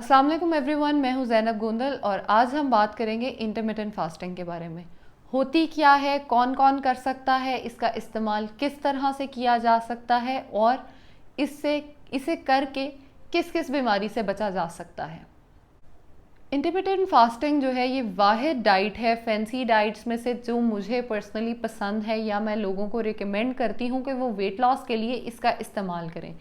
अस्सलाम वालेकुम एवरीवन, मैं हूं ज़ैनब गोंदल और आज हम बात करेंगे इंटरमिटेंट फास्टिंग के बारे में। होती क्या है, कौन कौन कर सकता है, इसका इस्तेमाल किस तरह से किया जा सकता है और इसे करके किस किस बीमारी से बचा जा सकता है। इंटरमिटेंट फास्टिंग जो है ये वाहिद डाइट है फैंसी डाइट्स में से जो मुझे पर्सनली पसंद है या मैं लोगों को रिकमेंड करती हूँ कि वो वेट लॉस के लिए इसका इस्तेमाल करें।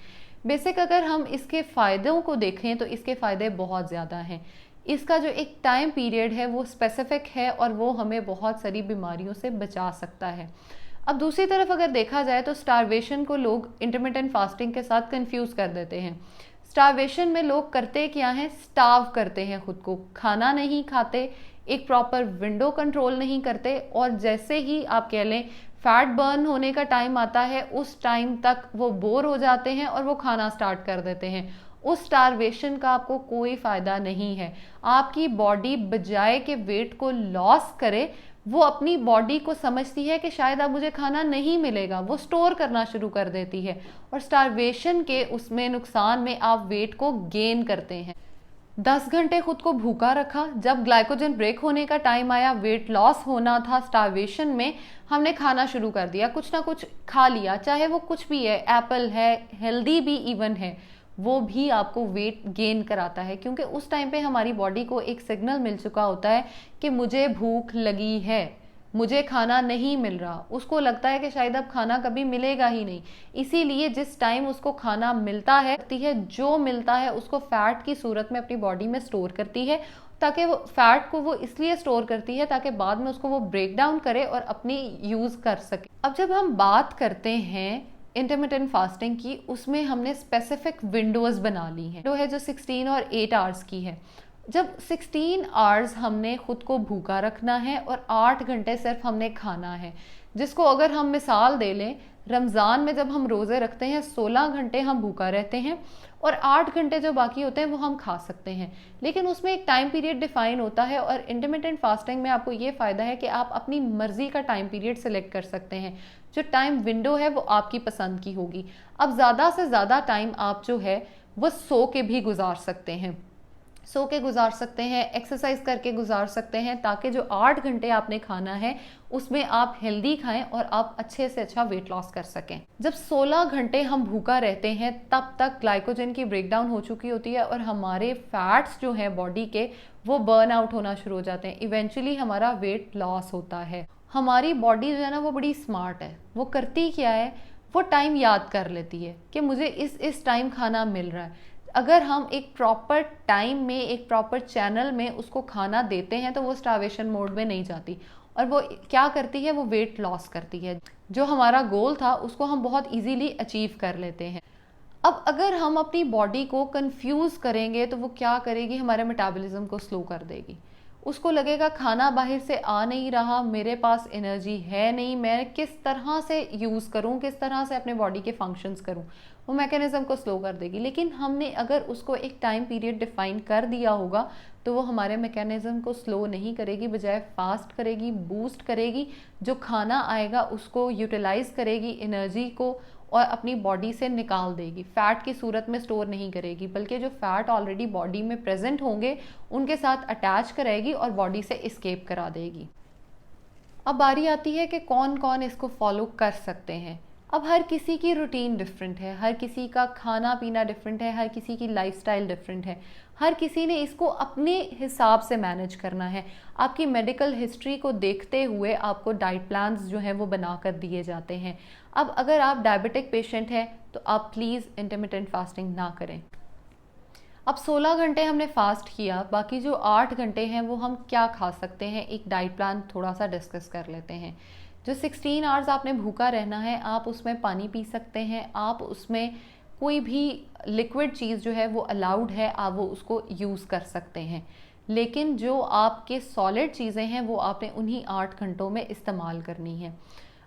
बेसिक अगर हम इसके फ़ायदों को देखें तो इसके फ़ायदे बहुत ज़्यादा हैं। इसका जो एक टाइम पीरियड है वो स्पेसिफिक है और वो हमें बहुत सारी बीमारियों से बचा सकता है। अब दूसरी तरफ अगर देखा जाए तो स्टारवेशन को लोग इंटरमिटेंट फास्टिंग के साथ कंफ्यूज कर देते हैं। स्टारवेशन में लोग करते क्या हैं, स्टार्व करते हैं, खुद को खाना नहीं खाते, एक प्रॉपर विंडो कंट्रोल नहीं करते और जैसे ही आप कह लें फैट बर्न होने का टाइम आता है उस टाइम तक वो बोर हो जाते हैं और वो खाना स्टार्ट कर देते हैं। उस स्टारवेशन का आपको कोई फ़ायदा नहीं है। आपकी बॉडी बजाय के वेट को लॉस करे, वो अपनी बॉडी को समझती है कि शायद अब मुझे खाना नहीं मिलेगा, वो स्टोर करना शुरू कर देती है और स्टारवेशन के उसमें नुकसान में आप वेट को गेन करते हैं। 10 घंटे खुद को भूखा रखा, जब ग्लाइकोजन ब्रेक होने का टाइम आया, वेट लॉस होना था, स्टारवेशन में हमने खाना शुरू कर दिया, कुछ ना कुछ खा लिया, चाहे वो कुछ भी है, एप्पल है, हेल्दी भी इवन है, वो भी आपको वेट गेन कराता है क्योंकि उस टाइम पे हमारी बॉडी को एक सिग्नल मिल चुका होता है कि मुझे भूख लगी है, मुझे खाना नहीं मिल रहा। उसको लगता है कि शायद अब खाना कभी मिलेगा ही नहीं, इसीलिए जिस टाइम उसको खाना मिलता है जो मिलता है उसको फैट की सूरत में अपनी बॉडी में स्टोर करती है, ताकि वो फैट को वो इसलिए स्टोर करती है ताकि बाद में उसको वो ब्रेक डाउन करे और अपनी यूज कर सके। अब जब हम बात करते हैं इंटरमिटेंट फास्टिंग की, उसमें हमने स्पेसिफिक विंडोज बना ली हैं, जो है जो 16 और 8 आवर्स की है। जब 16 आवर्स हमने खुद को भूखा रखना है और 8 घंटे सिर्फ हमने खाना है, जिसको अगर हम मिसाल दे लें, रमज़ान में जब हम रोज़े रखते हैं 16 घंटे हम भूखा रहते हैं और 8 घंटे जो बाकी होते हैं वो हम खा सकते हैं, लेकिन उसमें एक टाइम पीरियड डिफाइन होता है। और इंटरमिटेंट फास्टिंग में आपको ये फ़ायदा है कि आप अपनी मर्ज़ी का टाइम पीरियड सेलेक्ट कर सकते हैं। जो टाइम विंडो है वो आपकी पसंद की होगी। अब ज़्यादा से ज़्यादा टाइम आप जो है वो सो के भी गुजार सकते हैं, सो के गुजार सकते हैं, एक्सरसाइज करके गुजार सकते हैं, ताकि जो 8 घंटे आपने खाना है उसमें आप हेल्दी खाएं और आप अच्छे से अच्छा वेट लॉस कर सकें। जब 16 घंटे हम भूखा रहते हैं तब तक ग्लाइकोजन की ब्रेकडाउन हो चुकी होती है और हमारे फैट्स जो हैं बॉडी के वो बर्न आउट होना शुरू हो जाते हैं। इवेंचुअली हमारा वेट लॉस होता है। हमारी बॉडी जो है ना वो बड़ी स्मार्ट है, वो करती क्या है, वो टाइम याद कर लेती है कि मुझे इस टाइम खाना मिल रहा है। अगर हम एक प्रॉपर टाइम में, एक प्रॉपर चैनल में उसको खाना देते हैं तो वो स्टारवेशन मोड में नहीं जाती और वो क्या करती है, वो वेट लॉस करती है। जो हमारा गोल था उसको हम बहुत इजीली अचीव कर लेते हैं। अब अगर हम अपनी बॉडी को कंफ्यूज करेंगे तो वो क्या करेगी, हमारे मेटाबॉलिज्म को स्लो कर देगी। उसको लगेगा खाना बाहर से आ नहीं रहा, मेरे पास एनर्जी है नहीं, मैं किस तरह से यूज़ करूं, किस तरह से अपने बॉडी के फंक्शंस करूं, वो मैकेनिज्म को स्लो कर देगी। लेकिन हमने अगर उसको एक टाइम पीरियड डिफाइन कर दिया होगा तो वो हमारे मैकेनिज्म को स्लो नहीं करेगी, बजाय फास्ट करेगी, बूस्ट करेगी। जो खाना आएगा उसको यूटिलाइज करेगी, एनर्जी को, और अपनी बॉडी से निकाल देगी। फैट की सूरत में स्टोर नहीं करेगी, बल्कि जो फैट ऑलरेडी बॉडी में प्रेजेंट होंगे उनके साथ अटैच करेगी और बॉडी से एस्केप करा देगी। अब बारी आती है कि कौन कौन इसको फॉलो कर सकते हैं। अब हर किसी की रूटीन डिफरेंट है, हर किसी का खाना पीना डिफरेंट है, हर किसी की लाइफस्टाइल डिफरेंट है, हर किसी ने इसको अपने हिसाब से मैनेज करना है। आपकी मेडिकल हिस्ट्री को देखते हुए आपको डाइट प्लान्स जो हैं वो बना कर दिए जाते हैं। अब अगर आप डायबिटिक पेशेंट हैं तो आप प्लीज़ इंटरमिटेंट फास्टिंग ना करें। अब 16 घंटे हमने फास्ट किया, बाकी जो 8 घंटे हैं वो हम क्या खा सकते हैं, एक डाइट प्लान थोड़ा सा डिस्कस कर लेते हैं। जो 16 आवर्स आपने भूखा रहना है, आप उसमें पानी पी सकते हैं, आप उसमें कोई भी लिक्विड चीज़ जो है वो अलाउड है, आप वो उसको यूज़ कर सकते हैं। लेकिन जो आपके सॉलिड चीज़ें हैं वो आपने उन्हीं 8 घंटों में इस्तेमाल करनी है।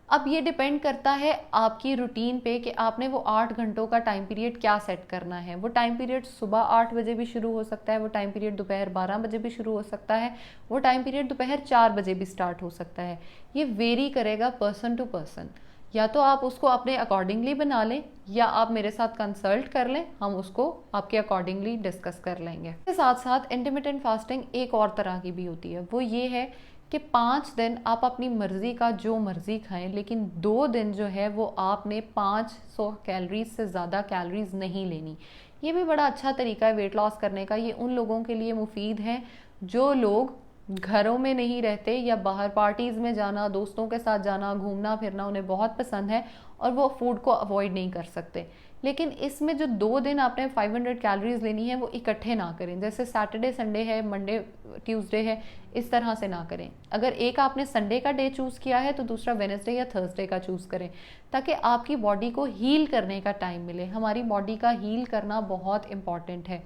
अब ये डिपेंड करता है आपकी रूटीन पे कि आपने वो 8 घंटों का टाइम पीरियड क्या सेट करना है। वो टाइम पीरियड सुबह 8 बजे भी शुरू हो सकता है, वो टाइम पीरियड दोपहर 12 बजे भी शुरू हो सकता है, वो टाइम पीरियड दोपहर 4 बजे भी स्टार्ट हो सकता है। ये वेरी करेगा पर्सन टू पर्सन। या तो आप उसको अपने अकॉर्डिंगली बना लें या आप मेरे साथ कंसल्ट कर लें, हम उसको आपके अकॉर्डिंगली डिस्कस कर लेंगे। इसके साथ साथ इंटरमिटेंट फास्टिंग एक और तरह की भी होती है, वो ये है कि 5 दिन आप अपनी मर्ज़ी का जो मर्ज़ी खाएं, लेकिन 2 दिन जो है वो आपने 500 कैलोरीज से ज़्यादा कैलोरीज नहीं लेनी। ये भी बड़ा अच्छा तरीका है वेट लॉस करने का। ये उन लोगों के लिए मुफीद है जो लोग घरों में नहीं रहते या बाहर पार्टीज़ में जाना, दोस्तों के साथ जाना, घूमना फिरना उन्हें बहुत पसंद है और वो फूड को अवॉइड नहीं कर सकते। लेकिन इसमें जो 2 दिन आपने 500 कैलोरीज लेनी है वो इकट्ठे ना करें, जैसे सैटरडे संडे है, मंडे ट्यूसडे है, इस तरह से ना करें। अगर एक आपने संडे का डे चूज़ किया है तो दूसरा वेडनेसडे या थर्सडे का चूज़ करें, ताकि आपकी बॉडी को हील करने का टाइम मिले। हमारी बॉडी का हील करना बहुत इम्पॉर्टेंट है।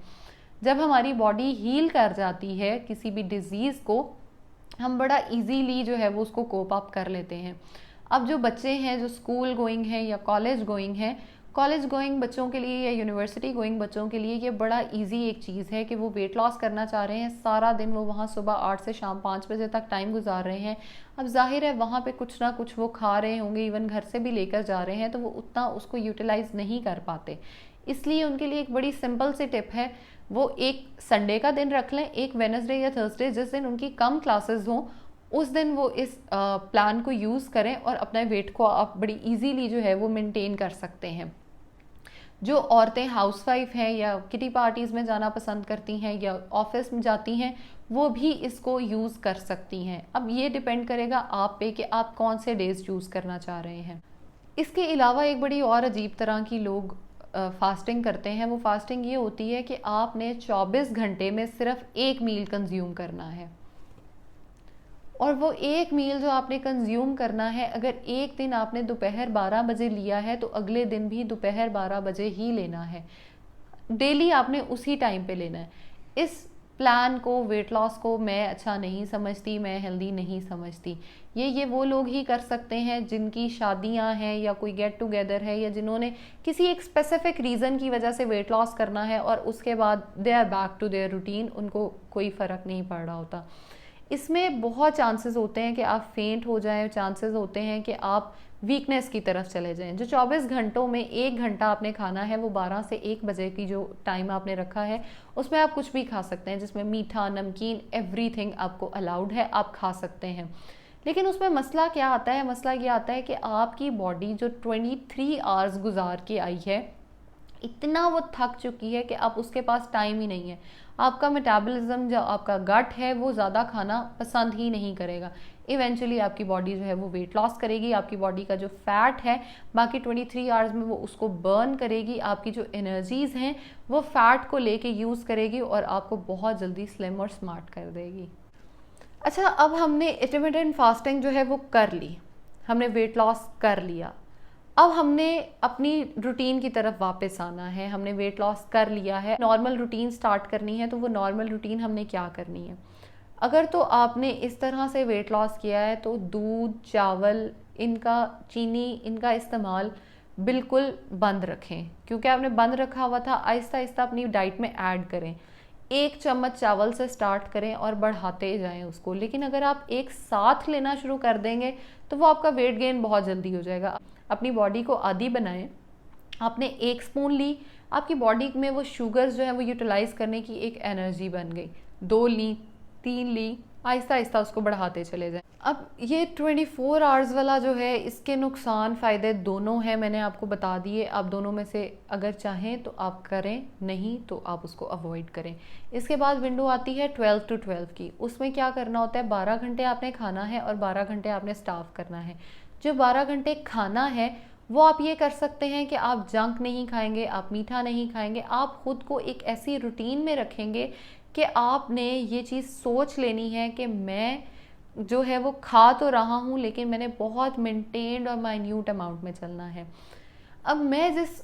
जब हमारी बॉडी हील कर जाती है किसी भी डिजीज़ को, हम बड़ा इजीली जो है वो उसको कोप अप कर लेते हैं। अब जो बच्चे हैं जो स्कूल गोइंग हैं या कॉलेज गोइंग हैं, कॉलेज गोइंग बच्चों के लिए या यूनिवर्सिटी गोइंग बच्चों के लिए ये बड़ा इजी एक चीज़ है कि वो वेट लॉस करना चाह रहे हैं। सारा दिन वो वहाँ सुबह 8 से शाम 5 बजे तक टाइम गुजार रहे हैं। अब जाहिर है वहाँ पे कुछ ना कुछ वो खा रहे होंगे, इवन घर से भी लेकर जा रहे हैं, तो वो उतना उसको यूटिलाइज नहीं कर पाते। इसलिए उनके लिए एक बड़ी सिंपल सी टिप है, वो एक संडे का दिन रख लें, एक वेडनेसडे या थर्सडे जिस दिन उनकी कम क्लासेस हों, उस दिन वो इस प्लान को यूज़ करें और अपने वेट को आप बड़ी इजीली जो है वो मेंटेन कर सकते हैं। जो औरतें हाउसवाइफ हैं या किटी पार्टीज़ में जाना पसंद करती हैं या ऑफिस में जाती हैं, वो भी इसको यूज़ कर सकती हैं। अब ये डिपेंड करेगा आप पे कि आप कौन से डेज चूज़ करना चाह रहे हैं। इसके अलावा एक बड़ी और अजीब तरह की लोग फास्टिंग करते हैं। वो फास्टिंग ये होती है कि आपने 24 घंटे में सिर्फ एक मील कंज्यूम करना है, और वो एक मील जो आपने कंज्यूम करना है, अगर एक दिन आपने दोपहर 12 बजे लिया है तो अगले दिन भी दोपहर 12 बजे ही लेना है। डेली आपने उसी टाइम पे लेना है। इस प्लान को, वेट लॉस को मैं अच्छा नहीं समझती, मैं हेल्दी नहीं समझती। ये वो लोग ही कर सकते हैं जिनकी शादियां हैं या कोई गेट टुगेदर है या जिन्होंने किसी एक स्पेसिफिक रीज़न की वजह से वेट लॉस करना है और उसके बाद they are back to their routine, उनको कोई फ़र्क नहीं पड़ रहा होता। इसमें बहुत चांसेस होते हैं कि आप फेंट हो जाएं, चांसेस होते हैं कि आप वीकनेस की तरफ चले जाएं। जो 24 घंटों में 1 घंटा आपने खाना है, वो 12 से 1 बजे की जो टाइम आपने रखा है, उसमें आप कुछ भी खा सकते हैं, जिसमें मीठा, नमकीन, एवरीथिंग आपको अलाउड है, आप खा सकते हैं। लेकिन उसमें मसला क्या आता है? मसला ये आता है कि आपकी बॉडी जो 23 आवर्स गुजार के आई है, इतना वो थक चुकी है कि अब उसके पास टाइम ही नहीं है। आपका मेटाबॉलिज्म, जो आपका गट है, वो ज़्यादा खाना पसंद ही नहीं करेगा। इवेंचुअली आपकी बॉडी जो है वो वेट लॉस करेगी। आपकी बॉडी का जो फैट है बाकी 23 आवर्स में वो उसको बर्न करेगी। आपकी जो एनर्जीज़ हैं वो फैट को लेके यूज़ करेगी और आपको बहुत जल्दी स्लिम और स्मार्ट कर देगी। अच्छा, अब हमने इंटरमिटेंट फास्टिंग जो है वो कर ली, हमने वेट लॉस कर लिया। अब हमने अपनी रूटीन की तरफ वापस आना है। हमने वेट लॉस कर लिया है, नॉर्मल रूटीन स्टार्ट करनी है। तो वो नॉर्मल रूटीन हमने क्या करनी है? अगर तो आपने इस तरह से वेट लॉस किया है तो दूध, चावल, इनका, चीनी, इनका इस्तेमाल बिल्कुल बंद रखें, क्योंकि आपने बंद रखा हुआ था। आहिस्ता आहिस्ता अपनी डाइट में ऐड करें। 1 चम्मच चावल से स्टार्ट करें और बढ़ाते जाएं उसको। लेकिन अगर आप एक साथ लेना शुरू कर देंगे तो वो आपका वेट गेन बहुत जल्दी हो जाएगा। अपनी बॉडी को आदी बनाएं। आपने 1 स्पून ली, आपकी बॉडी में वो शुगर्स जो है वो यूटिलाइज करने की एक एनर्जी बन गई। 2 ली, 3 ली, आहिस्ता आहिस्ता उसको बढ़ाते चले जाएं। अब ये 24 आवर्स वाला जो है, इसके नुकसान फ़ायदे दोनों हैं, मैंने आपको बता दिए। आप दोनों में से अगर चाहें तो आप करें, नहीं तो आप उसको अवॉइड करें। इसके बाद विंडो आती है 12 to 12 की। उसमें क्या करना होता है? 12 घंटे आपने खाना है और 12 घंटे आपने स्टार्व करना है। जो 12 घंटे खाना है वो आप ये कर सकते हैं कि आप जंक नहीं खाएंगे, आप मीठा नहीं खाएंगे। आप खुद को एक ऐसी रूटीन में रखेंगे कि आपने ये चीज़ सोच लेनी है कि मैं जो है वो खा तो रहा हूँ, लेकिन मैंने बहुत मेंटेन्ड और माइन्यूट अमाउंट में चलना है। अब मैं जिस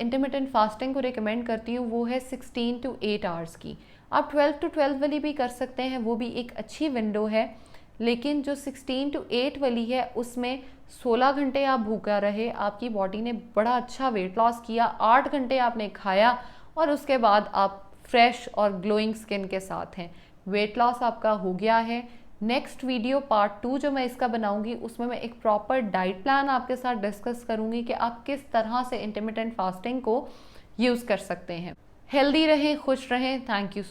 इंटरमिटेंट फास्टिंग को रिकमेंड करती हूँ वो है 16 to 8 आवर्स की। आप 12 to 12 वाली भी कर सकते हैं, वो भी एक अच्छी विंडो है। लेकिन जो 16 to 8 वाली है उसमें 16 घंटे आप भूखा रहे, आपकी बॉडी ने बड़ा अच्छा वेट लॉस किया, 8 घंटे आपने खाया और उसके बाद आप फ्रेश और ग्लोइंग स्किन के साथ हैं। वेट लॉस आपका हो गया है, नेक्स्ट वीडियो पार्ट 2 जो मैं इसका बनाऊंगी उसमें मैं एक प्रॉपर डाइट प्लान आपके साथ डिस्कस करूंगी कि आप किस तरह से इंटरमिटेंट फास्टिंग को यूज़ कर सकते हैं। हेल्दी रहें, खुश रहें। Thank you.